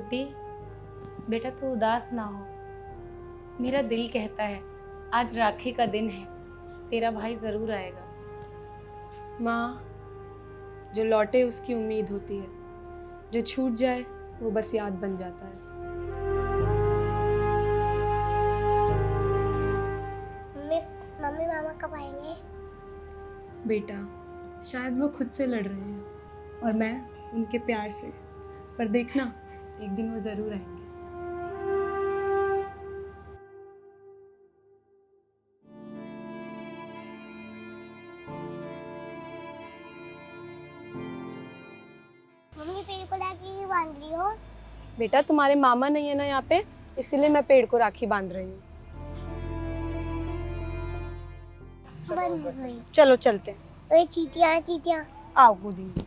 गुड्डी, बेटा तू उदास ना हो। मेरा दिल कहता है आज राखी का दिन है, तेरा भाई जरूर आएगा। माँ, जो लौटे उसकी उम्मीद होती है, जो छूट जाए वो बस याद बन जाता है। मम्मी मम्मी मामा कब आएंगे? बेटा, शायद वो खुद से लड़ रहे हैं और मैं उनके प्यार से, पर देखना एक दिन वो ज़रूर आएंगे। मम्मी पेड़ को लाके क्यों बांध रही हो? बेटा, तुम्हारे मामा नहीं है ना यहाँ पे, इसीलिए मैं पेड़ को राखी बांध रही हूँ। बंद हुई। चलो चलते हैं। ओए चींटियां चींटियां, आओ कूदेंगे।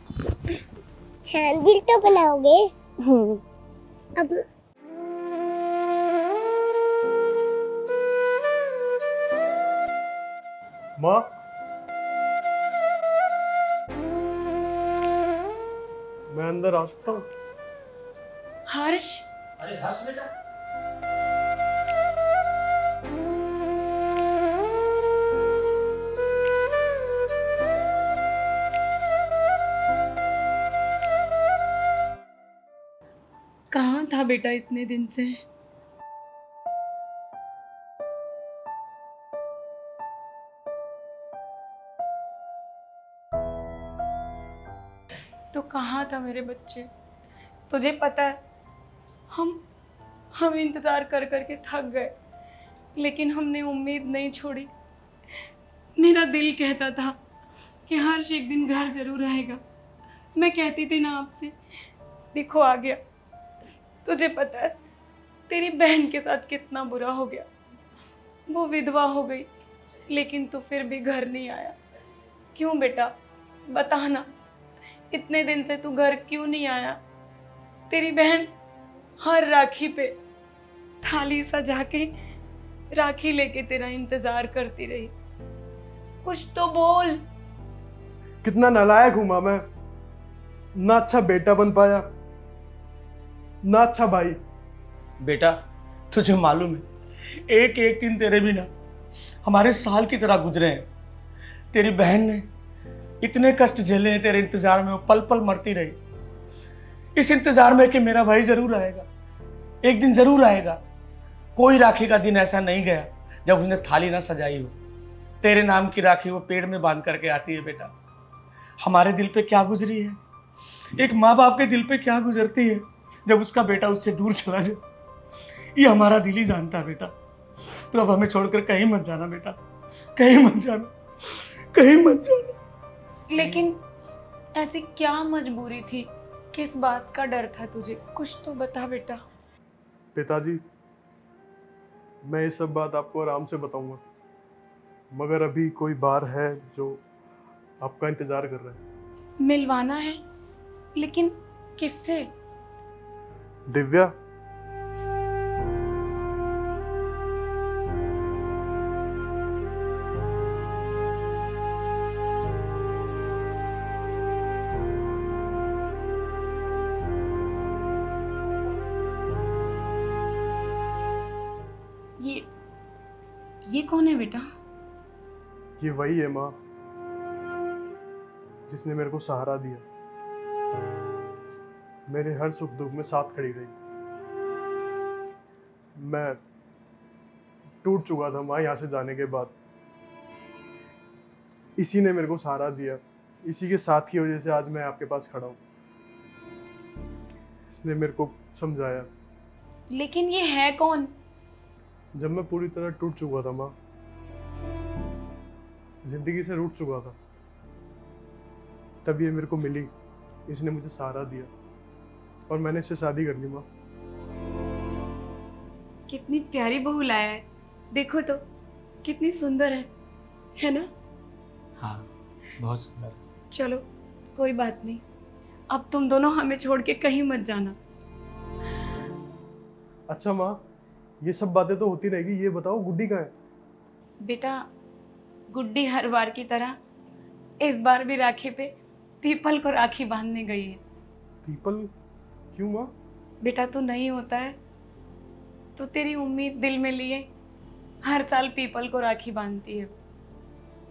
दिल तो बनाओगे? अब माँ, मैं अंदर आ सकता हूँ? हर्ष, अरे हर्ष बेटा, कहाँ था बेटा इतने दिन से? तो कहाँ था मेरे बच्चे? तुझे पता है हम इंतजार कर करके थक गए, लेकिन हमने उम्मीद नहीं छोड़ी। मेरा दिल कहता था कि हर्ष एक दिन घर जरूर आएगा। मैं कहती थी ना आपसे, देखो आ गया। तुझे पता है तेरी बहन के साथ कितना बुरा हो गया। वो विधवा हो गई, लेकिन तू फिर भी घर नहीं आया। क्यों बेटा, बता ना, इतने दिन से तू घर क्यों नहीं आया? तेरी बहन हर राखी पे थाली सजा के राखी लेके तेरा इंतजार करती रही। कुछ तो बोल। कितना नालायक हूँ माँ मैं। ना अच्छा बेटा बन पाया, ना अच्छा भाई। बेटा तुझे मालूम है एक एक दिन तेरे बिना हमारे साल की तरह गुजरे हैं। तेरी बहन ने इतने कष्ट झेले हैं तेरे इंतजार में, वो पल पल मरती रही इस इंतजार में कि मेरा भाई जरूर आएगा, एक दिन जरूर आएगा। कोई राखी का दिन ऐसा नहीं गया जब उसने थाली ना सजाई हो। तेरे नाम की राखी वो पेड़ में बांध करके आती है। बेटा हमारे दिल पे क्या गुजरी है, एक माँ बाप के दिल पे क्या गुजरती है जब उसका बेटा उससे दूर चला जाए, ये हमारा दिल ही जानता है। बेटा तो अब हमें छोड़कर कहीं मत जाना बेटा, कहीं मत जाना, कहीं मत जाना। लेकिन ऐसी क्या मजबूरी थी? किस बात का डर था तुझे? कुछ तो बता बेटा। पिताजी, मैं ये सब बात आपको आराम से बताऊंगा, मगर अभी कोई बार है जो आपका इंतजार कर रहा है। मिलवाना है, लेकिन किससे? दिव्या, ये कौन है बेटा? ये वही है माँ जिसने मेरे को सहारा दिया, मेरे हर सुख दुख में साथ खड़ी रही। मैं टूट चुका था माँ यहाँ से जाने के बाद, इसी ने मेरे को सहारा दिया। इसी के साथ की वजह से आज मैं आपके पास खड़ा हूँ। इसने मेरे को समझाया। लेकिन ये है कौन? जब मैं पूरी तरह टूट चुका था माँ, जिंदगी से रूठ चुका था, तब ये मेरे को मिली। इसने मुझे सहारा दिया और मैंने इससे शादी कर ली माँ। कितनी प्यारी बहू लाया है, देखो तो कितनी सुंदर है ना? हाँ बहुत सुंदर। चलो कोई बात नहीं, अब तुम दोनों हमें छोड़ के कहीं मत जाना। अच्छा माँ, ये सब बातें तो होती रहेगी, ये बताओ गुड्डी कहाँ है? बेटा गुड्डी हर बार की तरह इस बार भी राखी पे पीपल को राखी बांधने गई है। पीपल? क्यों माँ? बेटा तू नहीं होता है तो तेरी उम्मीद दिल में लिए हर साल पीपल को राखी बांधती है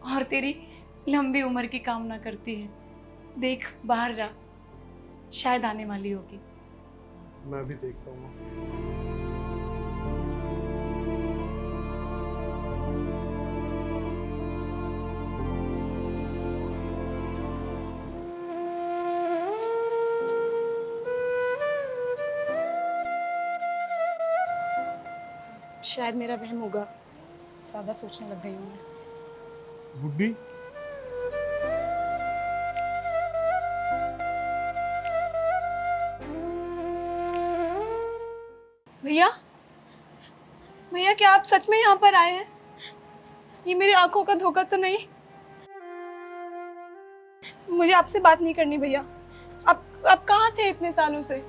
और तेरी लंबी उम्र की कामना करती है। देख बाहर जा, शायद आने वाली होगी। मैं भी देखता हूँ। शायद मेरा वहम होगा, ज़्यादा सोचने लग गई हूँ मैं। गुड्डी, भैया, भैया क्या आप सच में यहाँ पर आए हैं? ये मेरी आंखों का धोखा तो नहीं? मुझे आपसे बात नहीं करनी भैया। आप कहाँ थे इतने सालों से?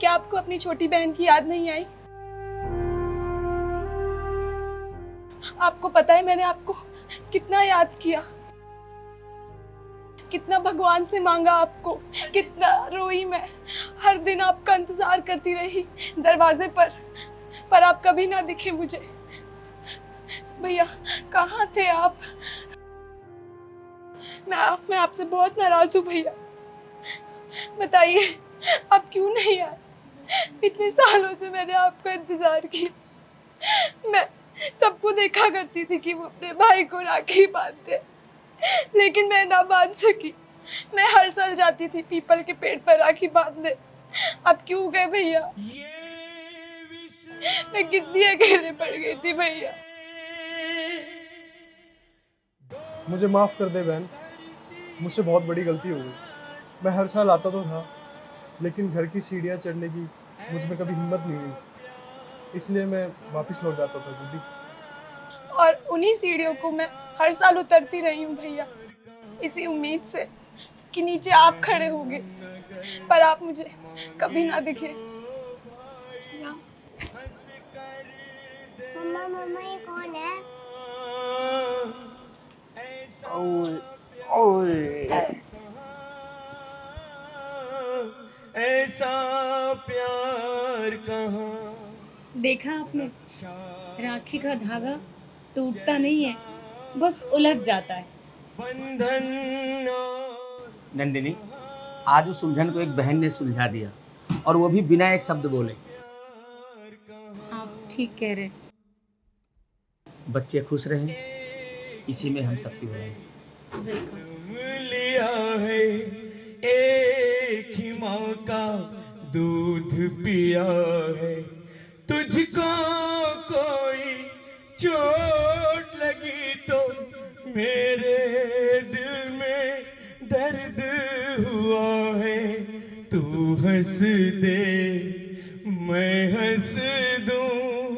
क्या आपको अपनी छोटी बहन की याद नहीं आई? आपको पता है मैंने आपको कितना याद किया, कितना भगवान से मांगा आपको, कितना रोई मैं, हर दिन आपका इंतजार करती रही दरवाजे पर आप कभी ना दिखे मुझे। भैया कहाँ थे आप? मैं आपसे बहुत नाराज हूँ भैया। बताइए आप क्यों नहीं आए? इतने सालों से मैंने आपका इंतजार किया। मैं सबको देखा करती थी कि वो अपने भाई को राखी बांधते, लेकिन मैं ना बांध सकी। मैं हर साल जाती थी पीपल के पेड़ पर राखी बांधने। अब क्यों गए भैया? मैं कितनी अकेले पड़ गई थी भैया। मुझे माफ़ कर दे बहन, मुझसे बहुत बड़ी गलती हो गई। मैं हर साल आता तो था, लेकिन घर की सीढ़ियाँ चढ़ने की मुझ में कभी हिम्मत नहीं हुई, इसलिए मैं वापस लौट जाता था गुड्डी। और उन्हीं सीढ़ियों को मैं हर साल उतरती रही हूँ भैया, इसी उम्मीद से कि नीचे आप खड़े होंगे, पर आप मुझे कभी ना दिखे। मम्मा मम्मा ये कौन है? ओए ओए, ऐसा प्यार कहाँ। देखा आपने, राखी का धागा टूटता नहीं है, बस उलझ जाता है। बंधन नंदिनी, आज उस उलझन को एक बहन ने सुलझा दिया, और वो भी बिना एक शब्द बोले। आप ठीक कह रहे। बच्चे खुश रहें, इसी में हम सबकी भलाई है। लिया है एक ही माँ का दूध पिया है, तुझको कोई चोट लगी तो मेरे दिल में दर्द हुआ है। तू हंस दे मैं हंस दूं,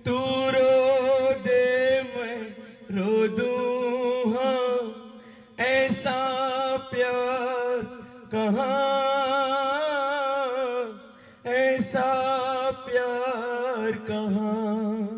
तू रो दे मैं रो दूं। हाँ, ऐसा प्यार कहाँ, ऐसा प्यार कहाँ।